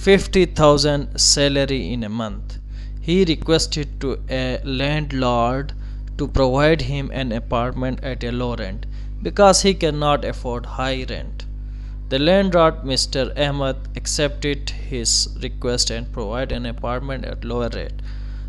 50,000 salary in a month. He requested to a landlord to provide him an apartment at a low rent because he cannot afford high rent. The landlord, Mr. Ahmed, accepted his request and provided an apartment at lower rate.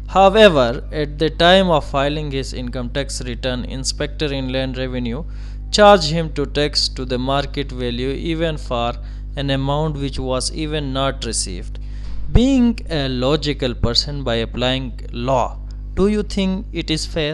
However, at the time of filing his income tax return, Inspector Inland Revenue charged him to tax to the market value even for an amount which was even not received. Being a logical person by applying law, do you think it is fair?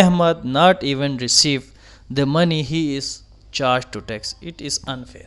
Ahmad not even received the money he is charged to tax. It is unfair.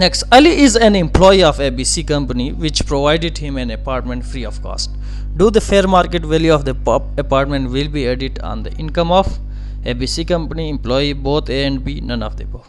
Next, Ali is an employee of ABC company which provided him an apartment free of cost. Do the fair market value of the apartment will be added on the income of ABC company employee both A and B, none of the above.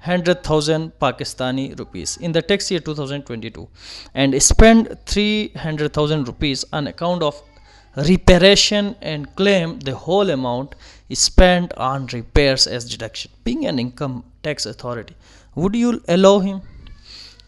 500,000 Pakistani rupees in the tax year 2022 and spent 300,000 rupees on account of reparation and claim the whole amount is spent on repairs as deduction. Being an income tax authority, would you allow him?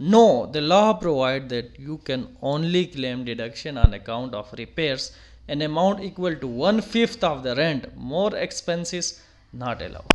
No, the law provides that you can only claim deduction on account of repairs an amount equal to 1/5 of the rent. More expenses not allowed.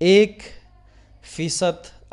1%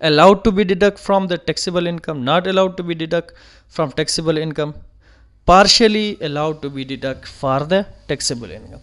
allowed to be deduct from the taxable income, not allowed to be deduct from taxable income, partially allowed to be deduct for the taxable income.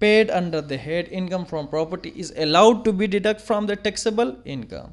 paid under the head income from property is allowed to be deduct from the taxable income.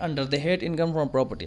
under the head income from property،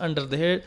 under the head،